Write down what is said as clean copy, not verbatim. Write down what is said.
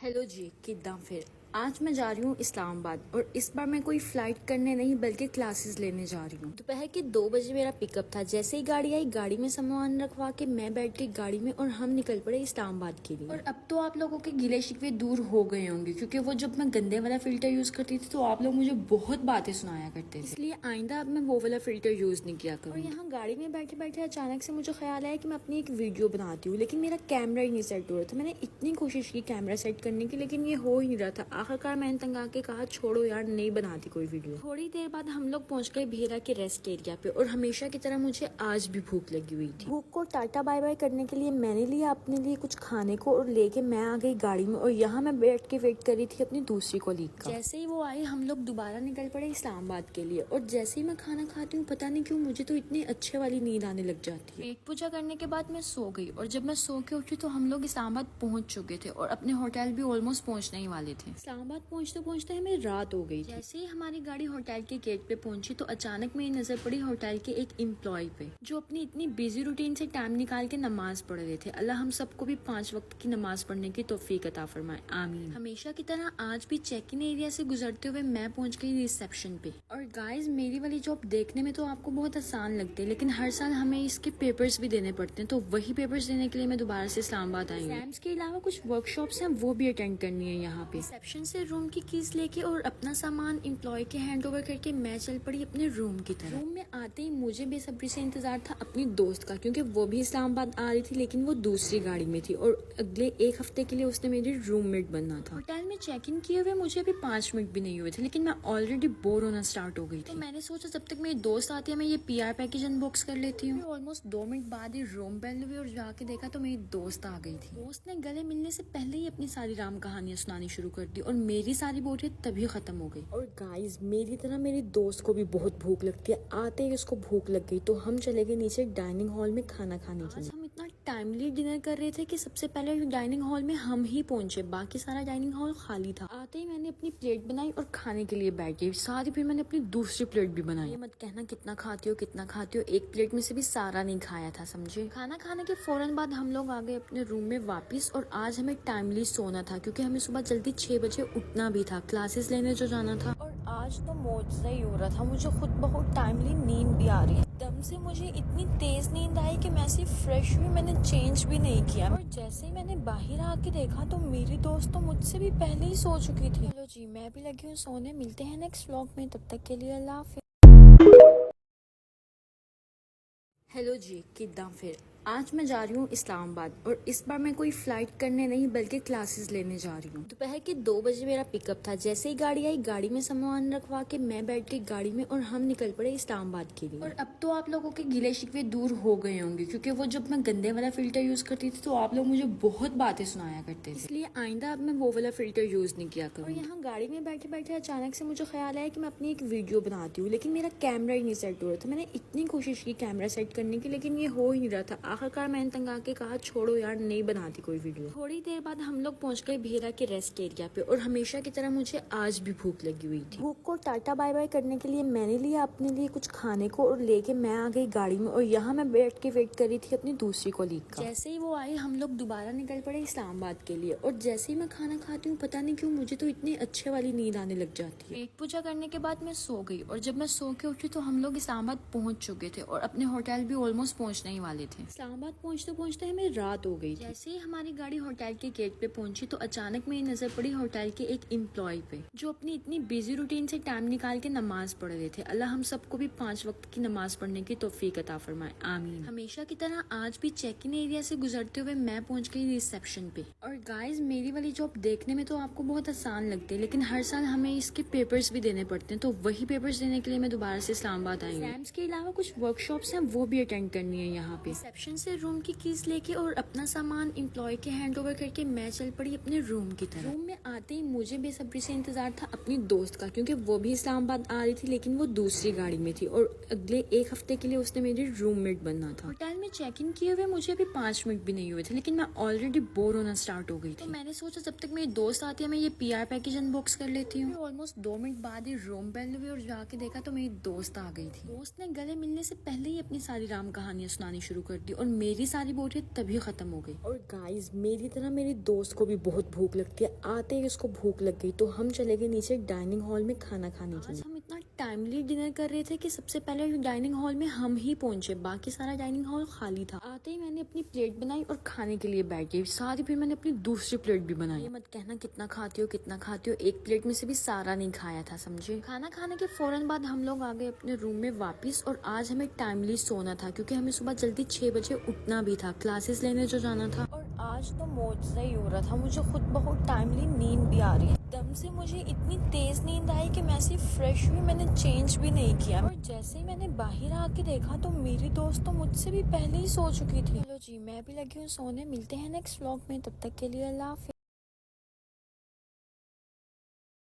Hello जी, किद्दां फिर आज मैं जा रही हूँ इस्लामाबाद और इस बार मैं कोई फ़्लाइट करने नहीं बल्कि क्लासेस लेने जा रही हूँ। दोपहर के 2 बजे मेरा पिकअप था। जैसे ही गाड़ी आई, गाड़ी में सामान रखवा के मैं बैठ गई गाड़ी में और हम निकल पड़े इस्लामाबाद के लिए। और अब तो आप लोगों के गिले शिकवे दूर हो गए होंगे, क्योंकि वो जब मैं गंदे वाला फ़िल्टर यूज़ करती थी तो आप लोग मुझे बहुत बातें सुनाया करते थे, इसलिए आइंदा अब मैं वो वाला फ़िल्टर यूज़ नहीं किया करूँ। और यहाँ गाड़ी में बैठे बैठे अचानक से मुझे ख्याल आया कि मैं अपनी एक वीडियो बनाती हूँ, लेकिन मेरा कैमरा ही नहीं सेट हो रहा था। मैंने इतनी कोशिश की कैमरा सेट करने की, लेकिन ये हो ही नहीं रहा था। आखिरकार मैंने तंग आके कहा छोड़ो यार, नहीं बनाती कोई वीडियो। थोड़ी देर बाद हम लोग पहुंच गए भेरा के रेस्ट एरिया पे और हमेशा की तरह मुझे आज भी भूख लगी हुई थी। भूख को टाटा बाय बाय करने के लिए मैंने लिया अपने लिए कुछ खाने को और लेके मैं आ गई गाड़ी में। और यहाँ मैं बैठ के वेट कर रही थी अपनी दूसरी कोलीग का। जैसे ही वो आई, हम लोग दोबारा निकल पड़े इस्लामाबाद के लिए। और जैसे ही मैं खाना खाती हूँ, पता नहीं क्यों मुझे तो इतनी अच्छे वाली नींद आने लग जाती है। पेट पूजा करने के बाद मैं सो गई और जब मैं सो के उठी तो हम लोग इस्लामाबाद पहुंच चुके थे और अपने होटल भी ऑलमोस्ट पहुंचने ही वाले थे। इस्लामाबाद पहुंचते पहुंचते हमें रात हो गई। जैसे ही हमारी गाड़ी होटल के गेट पे पहुंची तो अचानक मेरी नजर पड़ी होटल के एक एम्प्लॉय पे, जो अपनी इतनी बिजी रूटीन से टाइम निकाल के नमाज पढ़ रहे थे। अल्लाह हम सबको भी 5 वक्त की नमाज पढ़ने की तौफीक अता फरमाए, आमीन। हमेशा की तरह आज भी चेक इन एरिया से गुजरते हुए मैं पहुंच गई रिसेप्शन पे। और गाइज, मेरी वाली जॉब देखने में तो आपको बहुत आसान लगती है, लेकिन हर साल हमें इसके पेपर्स भी देने पड़ते हैं। तो वही पेपर्स देने के लिए मैं दोबारा से इस्लामाबाद आई हूँ। एग्जाम्स के अलावा कुछ वर्कशॉप्स हैं, वो भी अटेंड करनी है यहाँ पे। रिसेप्शन से रूम की कीज लेके और अपना सामान एम्प्लॉय के हैंड ओवर करके मैं चल पड़ी अपने रूम की तरफ। रूम में आते ही मुझे बेसब्री से इंतजार था अपनी दोस्त का, क्योंकि वो भी इस्लामाबाद आ रही थी, लेकिन वो दूसरी गाड़ी में थी और अगले 1 हफ्ते के लिए उसने मेरी रूममेट बनना था। होटल में चेक इन किए हुए मुझे अभी 5 मिनट भी नहीं हुए थे, लेकिन मैं ऑलरेडी बोर होना स्टार्ट हो गई थी। तो मैंने सोचा जब तक मेरी दोस्त आती है मैं ये PR पैकेज अनबॉक्स कर लेती हूँ। ऑलमोस्ट 2 मिनट बाद ही रूम बेल हुई और जाके देखा तो मेरी दोस्त आ गई थी। दोस्त ने गले मिलने से पहले ही अपनी सारी राम कहानियां सुनानी शुरू कर दी और मेरी सारी बोरियत तभी खत्म हो गई। और गाइस, मेरी तरह मेरी दोस्त को भी बहुत भूख लगती है। आते ही उसको भूख लग गई तो हम चले गए नीचे डाइनिंग हॉल में खाना खाने के लिए। हम इतना टाइमली डिनर कर रहे थे कि सबसे पहले डाइनिंग हॉल में हम ही पहुंचे, बाकी सारा डाइनिंग हॉल खाली था। आते ही मैंने अपनी प्लेट बनाई और खाने के लिए बैठ गई। साथ ही फिर मैंने अपनी दूसरी प्लेट भी बनाई। ये मत कहना कितना खाती हो कितना खाती हो, एक प्लेट में से भी सारा नहीं खाया था, समझे। खाना खाने के फौरन बाद हम लोग आ गए अपने रूम में वापिस। और आज हमें टाइमली सोना था, क्योंकि हमें सुबह जल्दी 6 बजे उठना भी था, क्लासेस लेने जो जाना था। और आज तो मौजज़ा ही हो रहा था, मुझे खुद बहुत टाइमली नींद भी आ रही है। एकदम से मुझे इतनी तेज नींद आई कि मैं सिर्फ फ्रेश हुई, मैंने चेंज भी नहीं किया। और जैसे ही मैंने बाहर आके देखा तो मेरी दोस्त तो मुझसे भी पहले ही सो चुकी थी। चलो जी, मैं भी लगी हूँ सोने। मिलते हैं नेक्स्ट व्लॉग में, तब तक के लिए अल्लाह हाफिज़। हेलो जी, किद्दां फिर आज मैं जा रही हूँ इस्लामाबाद और इस बार मैं कोई फ़्लाइट करने नहीं बल्कि क्लासेस लेने जा रही हूँ। दोपहर के 2 बजे मेरा पिकअप था। जैसे ही गाड़ी आई, गाड़ी में सामान रखवा के मैं बैठ गई गाड़ी में और हम निकल पड़े इस्लामाबाद के लिए। और अब तो आप लोगों के गिले शिकवे दूर हो गए होंगे, क्योंकि वो जब मैं गंदे वाला फ़िल्टर यूज़ करती थी तो आप लोग मुझे बहुत बातें सुनाया करते थे, इसलिए आइंदा अब मैं वो वाला फ़िल्टर यूज़ नहीं किया करूँ। और यहाँ गाड़ी में बैठे बैठे अचानक से मुझे ख्याल आया कि मैं अपनी एक वीडियो बनाती हूँ, लेकिन मेरा कैमरा ही नहीं सेट हो रहा था। मैंने इतनी कोशिश की कैमरा सेट करने की, लेकिन ये हो ही नहीं रहा था। आखिरकार मैंने तंग आके कहा छोड़ो यार, नहीं बनाती कोई वीडियो। थोड़ी देर बाद हम लोग पहुंच गए भेरा के रेस्ट एरिया पे और हमेशा की तरह मुझे आज भी भूख लगी हुई थी। भूख को टाटा बाय बाय करने के लिए मैंने लिया अपने लिए कुछ खाने को और लेके मैं आ गई गाड़ी में। और यहाँ मैं बैठ के वेट कर रही थी अपनी दूसरी कोलीग का। जैसे ही वो आई, हम लोग दोबारा निकल पड़े इस्लामाबाद के लिए। और जैसे ही मैं खाना खाती हूँ, पता नहीं क्यों मुझे तो इतनी अच्छे वाली नींद आने लग जाती है। पेट पूजा करने के बाद मैं सो गई और जब मैं सो के उठी तो हम लोग इस्लामाबाद पहुंच चुके थे और अपने होटल भी ऑलमोस्ट पहुंचने ही वाले थे। इस्लामाबाद पहुंचते पहुंचते हमें रात हो गई। जैसे ही हमारी गाड़ी होटल के गेट पे पहुंची तो अचानक मेरी नजर पड़ी होटल के एक एम्प्लॉय पे, जो अपनी इतनी बिजी रूटीन से टाइम निकाल के नमाज पढ़ रहे थे। अल्लाह हम सबको भी 5 वक्त की नमाज पढ़ने की तौफीक अता फरमाए, आमीन। हमेशा की तरह आज भी चेक इन एरिया से गुजरते हुए मैं पहुंच गई रिसेप्शन पे। और गाइज, मेरी वाली जॉब देखने में तो आपको बहुत आसान लगती है, लेकिन हर साल हमें इसके पेपर्स भी देने पड़ते हैं। तो वही पेपर्स देने के लिए मैं दोबारा से इस्लामाबाद आई हूँ। एग्जाम्स के अलावा कुछ वर्कशॉप्स हैं, वो भी अटेंड करनी है यहाँ पे। रिसेप्शन से रूम की कीज लेके और अपना सामान एम्प्लॉय के हैंड ओवर करके मैं चल पड़ी अपने रूम की तरफ। रूम में आते ही मुझे बेसब्री से इंतजार था अपनी दोस्त का, क्योंकि वो भी इस्लामाबाद आ रही थी, लेकिन वो दूसरी गाड़ी में थी और अगले 1 हफ्ते के लिए उसने मेरी रूममेट बनना था। होटल में चेक इन किए हुए मुझे अभी 5 मिनट भी नहीं हुए थे, लेकिन मैं ऑलरेडी बोर होना स्टार्ट हो गई थी। तो मैंने सोचा जब तक मेरी दोस्त आती है मैं ये PR पैकेज अनबॉक्स कर लेती हूँ। ऑलमोस्ट 2 मिनट बाद ही रूम बेल हुई और जाके देखा तो मेरी दोस्त आ गई थी। दोस्त ने गले मिलने से पहले ही अपनी सारी राम कहानियां सुनानी शुरू कर दी और मेरी सारी बोरियत तभी खत्म हो गई। और गाइस, मेरी तरह मेरी दोस्त को भी बहुत भूख लगती है। आते ही उसको भूख लग गई तो हम चले गए नीचे डाइनिंग हॉल में खाना खाने के लिए। हम इतना टाइमली डिनर कर रहे थे कि सबसे पहले डाइनिंग हॉल में हम ही पहुंचे, बाकी सारा डाइनिंग हॉल खाली था। आते ही मैंने अपनी प्लेट बनाई और खाने के लिए बैठ गई। साथ ही फिर मैंने अपनी दूसरी प्लेट भी बनाई। ये मत कहना कितना खाती हो कितना खाती हो, एक प्लेट में से भी सारा नहीं खाया था, समझे। खाना खाने के फौरन बाद हम लोग आ गए अपने रूम में वापस। और आज हमें टाइमली सोना था क्योंकि हमें सुबह जल्दी 6 बजे उठना भी था, क्लासेस लेने जो जाना था। और आज तो मौजा ही हो रहा था, मुझे खुद बहुत टाइमली नींद भी आ रही है। एकदम से मुझे इतनी तेज नींद आई कि मैं ऐसी फ्रेश हुई, मैंने चेंज भी नहीं किया। और जैसे ही मैंने बाहर आके देखा तो मेरी दोस्त तो मुझसे भी पहले ही सो चुकी थी। चलो जी, मैं भी लगी हूँ सोने। मिलते हैं नेक्स्ट व्लॉग में, तब तक के लिए अल्लाह हाफिज़।